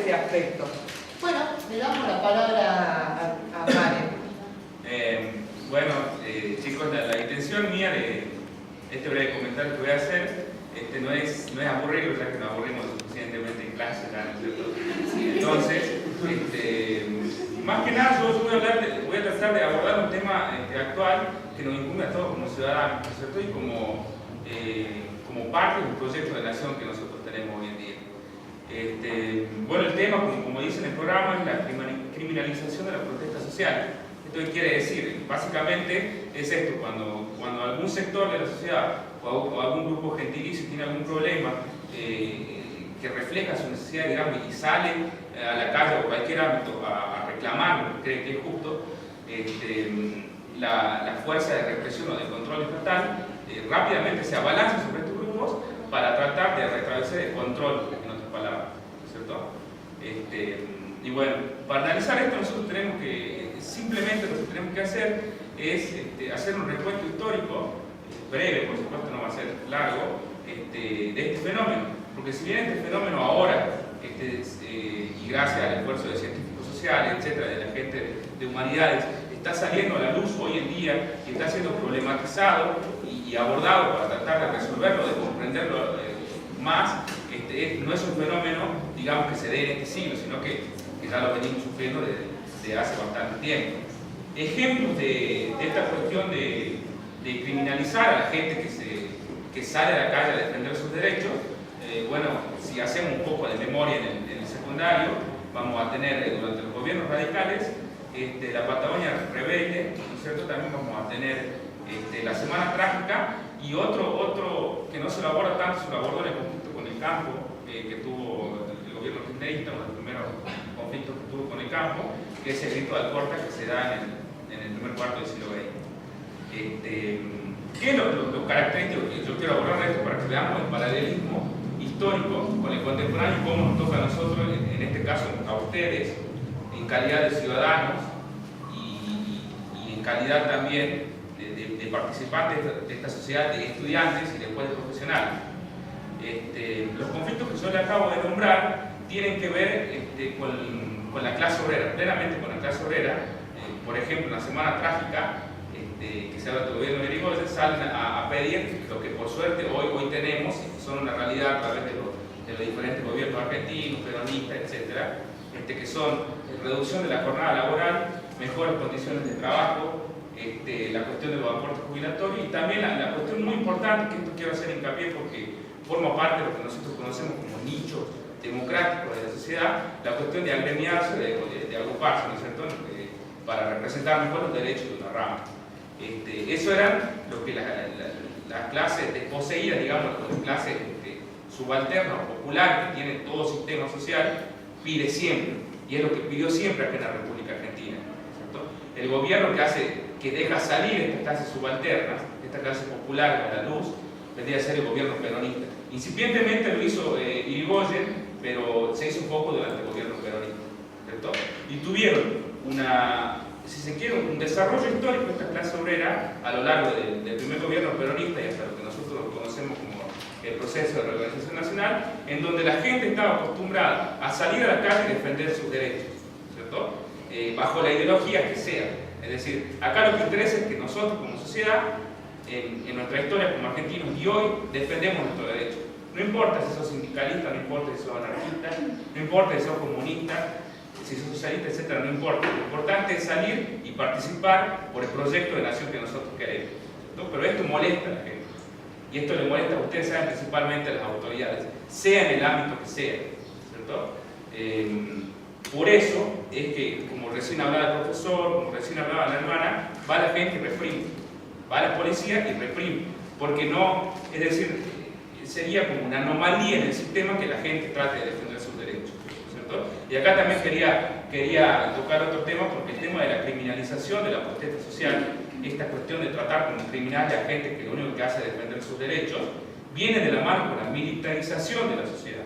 este aspecto. Bueno, le damos la palabra a Mare. Bueno, chicos, la intención mía de este breve comentario que voy a hacer no es aburrirlos, ya que nos aburrimos suficientemente en clase, ¿no es cierto? Entonces, más que nada yo voy a tratar de abordar un tema actual que nos incumbe a todos como ciudadanos, ¿no es cierto? Y como parte de un proyecto de nación que nosotros tenemos hoy en día. Bueno, el tema, como dice en el programa, es la criminalización de la protesta social. ¿Esto qué quiere decir? Básicamente es esto: cuando algún sector de la sociedad o algún grupo gentilicio tiene algún problema que refleja su necesidad, digamos, y sale a la calle o cualquier ámbito a reclamar lo que cree que es justo, la fuerza de represión o de control estatal rápidamente se abalanza sobre estos grupos para tratar de restablecer el control, en otras palabras, ¿cierto? Y bueno, para analizar esto nosotros tenemos que, simplemente lo que tenemos que hacer es hacer un recuento histórico, breve, por supuesto no va a ser largo, de este fenómeno. Porque si bien este fenómeno ahora, y gracias al esfuerzo de científicos sociales, etcétera, de la gente de humanidades, está saliendo a la luz hoy en día y está siendo problematizado y abordado para tratar de resolverlo, de comprenderlo más, no es un fenómeno, digamos, que se dé en este siglo, sino que ya lo venimos sufriendo desde hace bastante tiempo. Ejemplos de esta cuestión de criminalizar a la gente que sale a la calle a defender sus derechos. Bueno, si hacemos un poco de memoria en el secundario, vamos a tener durante los gobiernos radicales la Patagonia Rebelde, ¿no es cierto? También vamos a tener la Semana Trágica y otro que no se lo aborda tanto, se lo abordó en el conflicto con el campo que tuvo el gobierno kirchnerista, uno de los primeros conflictos que tuvo con el campo, que es el grito de Alcorta que se da en el primer cuarto del siglo XX. ¿Qué es lo característico que yo quiero abordar esto para que veamos el paralelismo histórico con el contemporáneo y cómo nos toca a nosotros, en este caso a ustedes, en calidad de ciudadanos y en calidad también de participantes de esta sociedad, de estudiantes y después de profesionales? Los conflictos que yo les acabo de nombrar tienen que ver con la clase obrera, plenamente con la clase obrera. Por ejemplo, en la Semana Trágica, que se habla del gobierno de Irigoyen, salen a pedir lo que por suerte hoy tenemos y que son una realidad a través de los diferentes gobiernos argentinos, peronistas, etcétera, que son reducción de la jornada laboral, mejores condiciones de trabajo, la cuestión de los aportes jubilatorios y también la cuestión muy importante, que esto quiero hacer hincapié porque forma parte de lo que nosotros conocemos como nichos democráticos de la sociedad, la cuestión de agremiarse, de agruparse, ¿no es cierto?, para representar mejor los derechos de una rama. Eso eran lo que las clases desposeídas, digamos, las clases subalternas o populares que tiene todo sistema social, pide siempre, y es lo que pidió siempre aquí en la República Argentina, ¿cierto? El gobierno que deja salir estas clases subalternas, estas clases populares a la luz, vendría a ser el gobierno peronista. Incipientemente lo hizo Irigoyen, pero se hizo un poco durante el gobierno peronista, ¿cierto? Y tuvieron si se quiere, un desarrollo histórico de esta clase obrera a lo largo del primer gobierno peronista y hasta lo que nosotros conocemos como el proceso de reorganización nacional, en donde la gente estaba acostumbrada a salir a la calle y defender sus derechos, ¿cierto? Bajo la ideología que sea. Es decir, acá lo que interesa es que nosotros como sociedad, en nuestra historia como argentinos y hoy, defendemos nuestros derechos. No importa si sos sindicalista, no importa si sos anarquista, no importa si sos comunista, si sos socialista, etcétera, no importa. Lo importante es salir y participar por el proyecto de nación que nosotros queremos, ¿no? Pero esto molesta a la gente. Y esto le molesta a ustedes, saben, principalmente a las autoridades, sea en el ámbito que sea, ¿cierto? Por eso es que, como recién hablaba el profesor, como recién hablaba la hermana, va la gente y reprime. Va la policía y reprime. Porque no, es decir, sería como una anomalía en el sistema que la gente trate de defender sus derechos. Y acá también quería tocar otro tema, porque el tema de la criminalización de la protesta social, esta cuestión de tratar como criminales a gente que lo único que hace es defender sus derechos, viene de la mano con la militarización de la sociedad.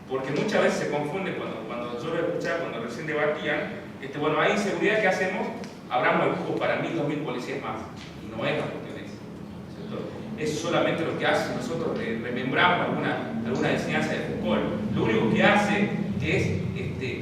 Porque muchas veces se confunde cuando yo lo escuchaba, cuando recién debatían, bueno, hay inseguridad, ¿qué hacemos? Abramos el cupo para 1000, 2000 policías más. Y no es la cuestión esa, ¿cierto? Eso solamente lo que hace, si nosotros remembramos alguna enseñanza de Foucault, lo único que hace es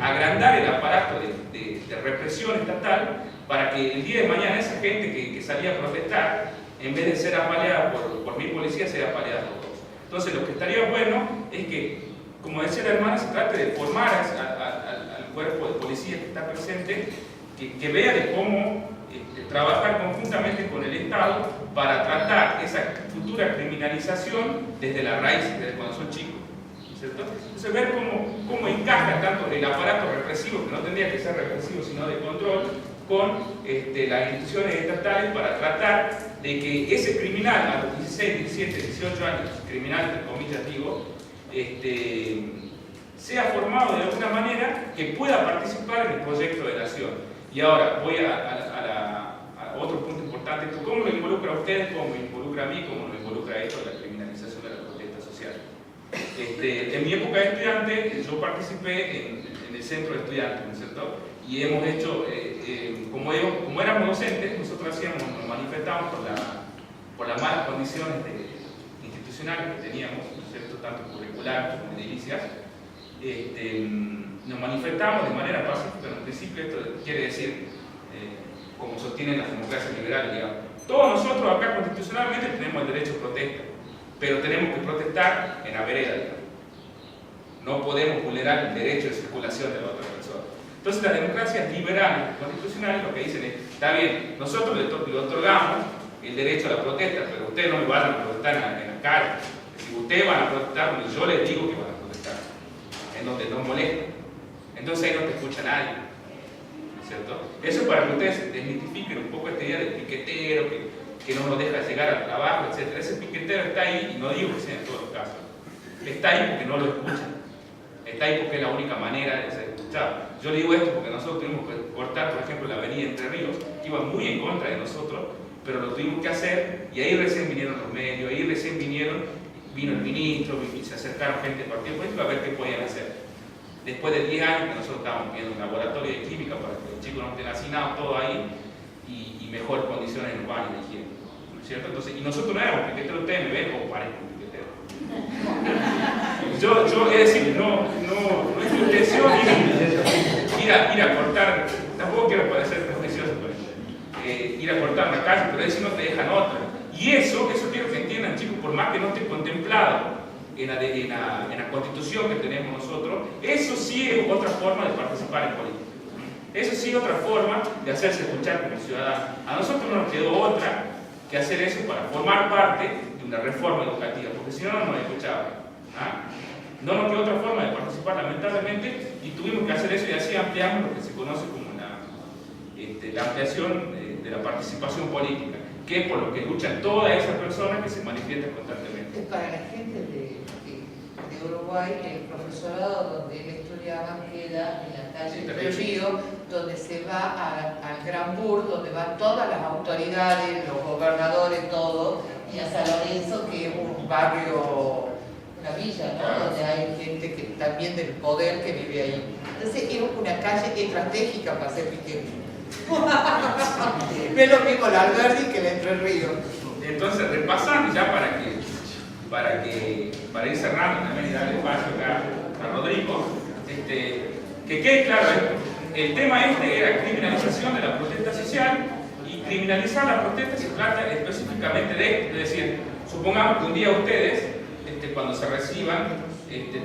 agrandar el aparato de represión estatal para que el día de mañana esa gente que salía a protestar, en vez de ser apaleada por 1000 policías, sea apaleada por 2. Entonces lo que estaría bueno es que, como decía la hermana, se trate de formar al cuerpo de policía que está presente, que vea de cómo trabajar conjuntamente con el Estado para tratar esa futura criminalización desde la raíz, desde cuando son chicos, ¿cierto? Entonces ver cómo encaja tanto el aparato represivo, que no tendría que ser represivo sino de control, con las instituciones estatales para tratar de que ese criminal a los 16, 17, 18 años, criminal entre comillas digo, sea formado de alguna manera que pueda participar en el proyecto de nación. Y ahora voy a otro punto importante: ¿cómo lo involucra a ustedes? ¿Cómo me involucra a mí? ¿Cómo lo involucra a esto de la criminalización de la protesta social? En mi época de estudiante yo participé en el centro de estudiantes, ¿no es cierto? Y hemos hecho, como éramos docentes, nosotros nos manifestábamos por las malas condiciones institucionales que teníamos, ¿no es cierto?, tanto curriculares como edilicias. Nos manifestamos de manera pacífica. En principio esto quiere decir, como sostienen las democracias liberales, digamos, todos nosotros acá constitucionalmente tenemos el derecho a protesta, pero tenemos que protestar en la vereda, digamos. No podemos vulnerar el derecho de circulación de la otra persona. Entonces las democracias liberales constitucionales lo que dicen es: está bien, nosotros le otorgamos el derecho a la protesta, pero ustedes no me van a protestar en la calle. Si ustedes van a protestar donde yo les digo que van a protestar, en donde nos molesta. Entonces ahí no te escucha nadie, ¿cierto? Eso es para que ustedes desmitifiquen un poco esta idea del piquetero que no nos deja llegar al trabajo, etc. Ese piquetero está ahí, y no digo que sea en todos los casos, está ahí porque no lo escuchan, está ahí porque es la única manera de ser escuchado. Yo le digo esto porque nosotros tuvimos que cortar, por ejemplo, la avenida Entre Ríos, que iba muy en contra de nosotros, pero lo tuvimos que hacer, y ahí recién vinieron los medios, ahí recién vino el ministro, y se acercaron gente del partido político a ver qué podían hacer. Después de 10 años que nosotros estábamos viendo un laboratorio de química para que los chicos no estén hacinados, todo ahí, y mejores condiciones en el baño de higiene, ¿no es cierto? Entonces, y nosotros no éramos piqueteros, ustedes me ven como parezco un piquetero. Yo es decir, no es mi intención ir a cortar, tampoco quiero parecer prejuicioso, ir a cortar una calle, pero es decir, no te dejan otra. Y eso quiero que entiendan, chicos, por más que no esté contemplado en la constitución que tenemos nosotros, eso sí es otra forma de participar en política. Eso sí es otra forma de hacerse escuchar como ciudadano. A nosotros no nos quedó otra que hacer eso para formar parte de una reforma educativa, porque si no, no nos escuchaban. No nos quedó otra forma de participar, lamentablemente, y tuvimos que hacer eso, y así ampliamos lo que se conoce como la ampliación de la participación política, que es por lo que luchan todas esas personas que se manifiestan constantemente. Para la gente de Uruguay, el profesorado donde él estudiaba queda en la calle del Río, donde se va al Gran Bur, donde van todas las autoridades, los gobernadores, todo, y a San Lorenzo, que es un barrio, una villa, ¿no?, donde hay gente que también del poder que vive ahí. Entonces es una calle estratégica para hacer piquete. No es lo mismo la Alberdi que el Entre Ríos. Entonces, repasando ya para ir cerrando también y darle espacio acá a Rodrigo, que quede claro esto. El tema era criminalización de la protesta social, y criminalizar la protesta se trata específicamente de esto, es decir, supongamos que un día ustedes, cuando se reciban,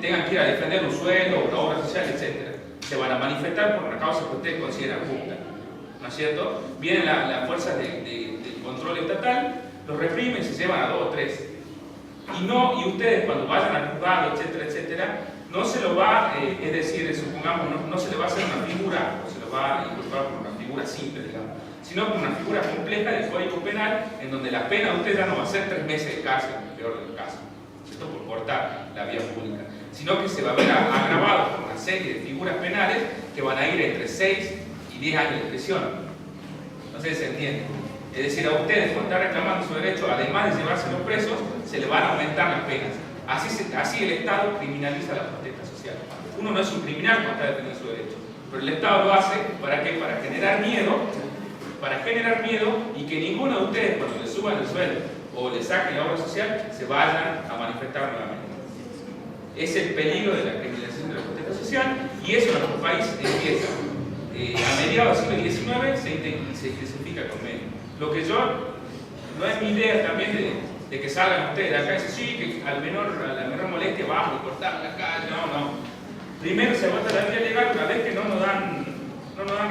tengan que ir a defender un sueldo, una obra social, etc. Se van a manifestar por una causa que ustedes consideran justa, ¿no es cierto? Vienen las fuerzas del control estatal, los reprimen, se llevan a 2 o 3. Y ustedes cuando vayan al juzgado, etcétera, etcétera, no se lo va, es decir, supongamos, no se le va a hacer una figura, o se lo va a incorporar por una figura simple, digamos, sino por una figura compleja del Código Penal, en donde la pena de usted ya no va a ser 3 meses de cárcel, en el peor de los casos, esto por cortar la vía pública, sino que se va a ver agravado por una serie de figuras penales que van a ir entre 6 y 10 años de prisión. No sé si se entiende. Es decir, a ustedes, por estar reclamando su derecho, además de llevarse los presos, se les van a aumentar las penas. Así el Estado criminaliza la protesta social. Uno no es un criminal por estar defendiendo su derecho, pero el Estado lo hace ¿para qué? Para generar miedo y que ninguno de ustedes, cuando le suban el sueldo o le saquen la obra social, se vayan a manifestar nuevamente. Es el peligro de la criminalización de la protesta social, Y eso en nuestro país empieza. A mediados del siglo XIX se intensifica con medio. Lo que yo, no es mi idea también de que salgan ustedes de acá y dicen, sí, que a la menor molestia vamos y cortamos la calle. No. Primero se agota la vía legal, una vez que no nos dan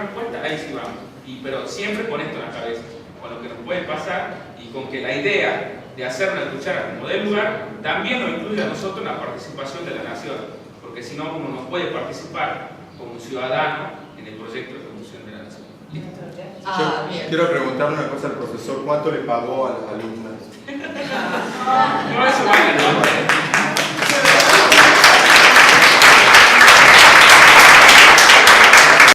respuesta, ahí sí vamos. Pero siempre con esto en la cabeza, con lo que nos puede pasar y con que la idea de hacernos escuchar como del lugar también nos incluye a nosotros en la participación de la nación, porque si no uno no puede participar como ciudadano en el proyecto de promoción de la nación. Yo quiero preguntarle una cosa al profesor, ¿cuánto le pagó a las alumnas? No, eso vale, ¿no?